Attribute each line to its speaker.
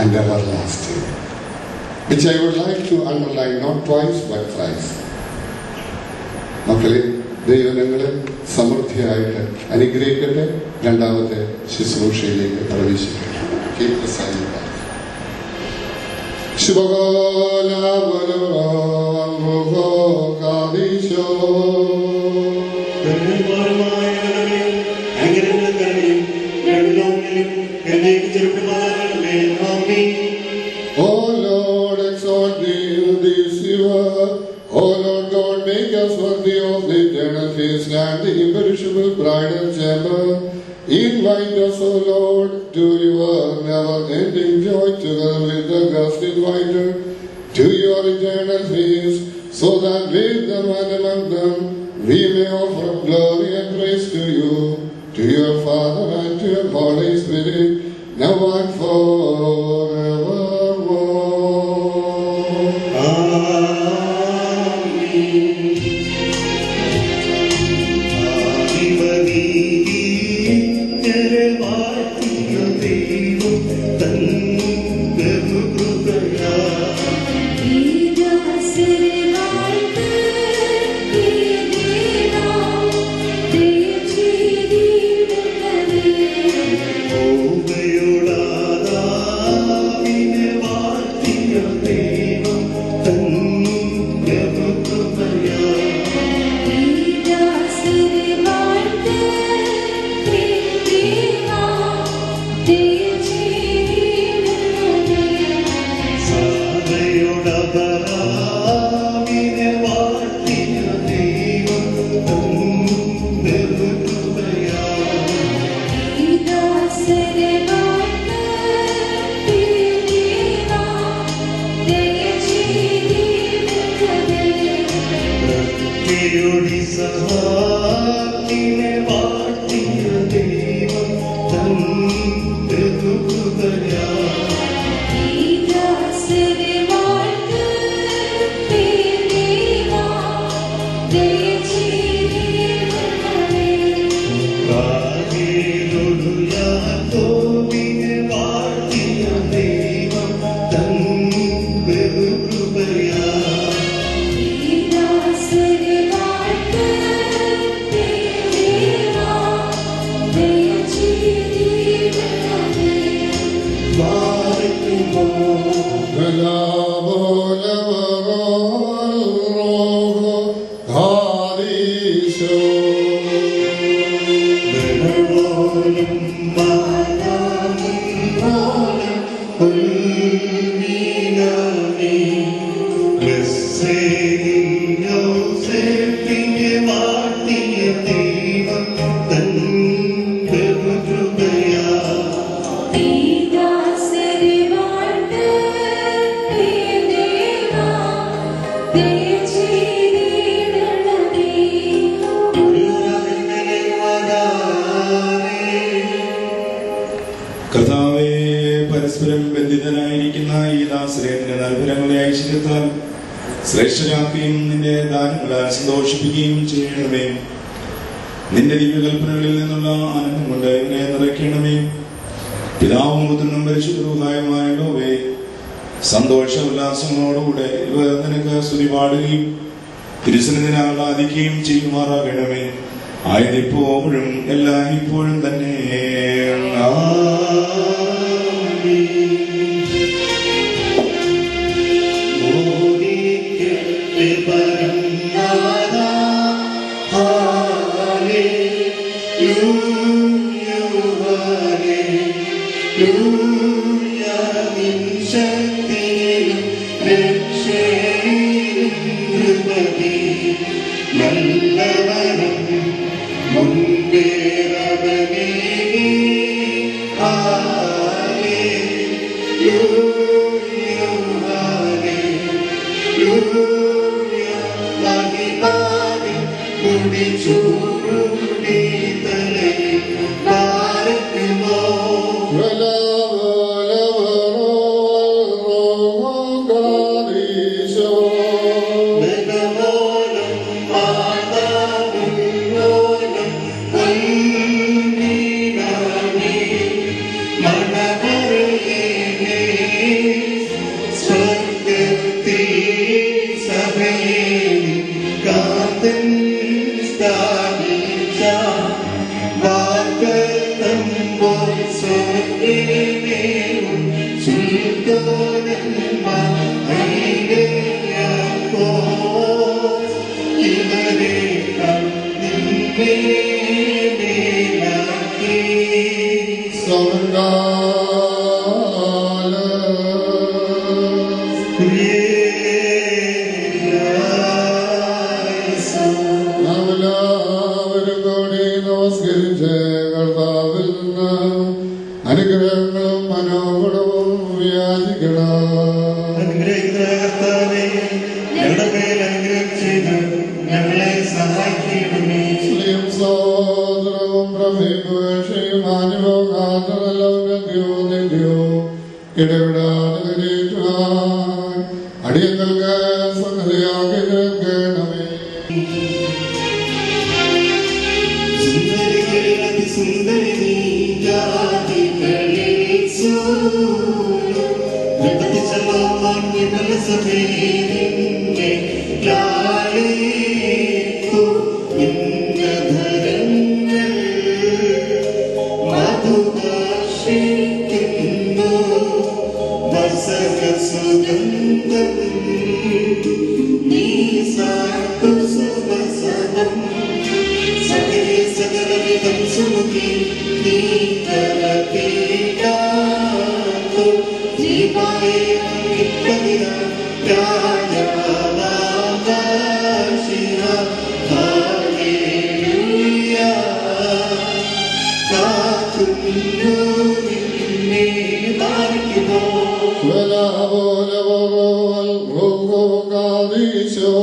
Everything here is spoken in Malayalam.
Speaker 1: and everlasting. Which I would like to underline not twice but thrice. മക്കളെ, ദൈവം നിങ്ങളെ സമൃദ്ധിയായിട്ട് അനുഗ്രഹിക്കട്ടെ. രണ്ടാമത്തെ ശുശ്രൂഷയിലേക്ക് പ്രവേശിക്കട്ടെ.
Speaker 2: Oh Lord, exalt thee in this hour. O Lord God, make us worthy of the eternal feast and the imperishable bridal chamber. Invite us, O Lord, to your never-ending joy, together with the guest invited to your eternal feast, so that with them and among them we may offer glory and praise to you, to your Father and to your Holy Spirit, now and forevermore.
Speaker 3: ശ്രേഷ്ഠരാക്കുകയും നിന്റെ ദാനങ്ങളാൽ സന്തോഷിപ്പിക്കുകയും ചെയ്യണമേ. നിന്റെ ദിവ്യകൽപ്പനകളിൽ നിന്നുള്ള ആനന്ദം കൊണ്ട് ഇവനെ നിറയ്ക്കണമേ. പിതാവും പുത്രനും പരിശുദ്ധവുമായുള്ളവേ, സന്തോഷ ഉല്ലാസങ്ങളോടുകൂടെ ഇവർ നിനക്ക് സ്തുതി പാടുകയും തിരുസന്നിധിയിൽ ആഹ്ലാദിക്കുകയും ചെയ്യുമാറാകണമേ. ആയതിപ്പോഴും എല്ലായ്പ്പോഴും തന്നെ.
Speaker 2: വ്യാജിക്കണം.
Speaker 4: അനുഗ്രഹിക്കുന്ന കർത്താവേ, ഞങ്ങളുടെ മേൽ അനുഗ്രഹം ചെയ്ത് ഞങ്ങളെ സഹായിക്കണമേ.
Speaker 2: സ്ത്രീയും സഹോദരവും പ്രഭേപേക്ഷയും അനുഭവഘാതനല്ലോ ഇടവിടാതെ കരേറ്റുവാൻ അടിയങ്ങൾക്ക് സംഗതിയാക്കി കേൾക്കണമേ.
Speaker 4: സുന്ദരികളിൽ അതിസുന്ദരി നീ ജാതികളിൽ സൂര്യൻ വിമല സഭയെ ലാളിക്കൂ. ഇന്ദ്രധരങ്ങൾ മധുഭാഷിക്കുന്നു വസക സുഗന്ധം നീ സാകുസുവസനം സകലേ സകലവിധം സുമുഖി നീ കരകീടാക്കു ജീവായ ഇപ്പതിന രാജാവാകാശിന ഹല്ലേലൂയ കാക്കുന്നു നിന്നെ പാലിക്കുമോ.
Speaker 2: ولا بول برو الغوغو قاديشو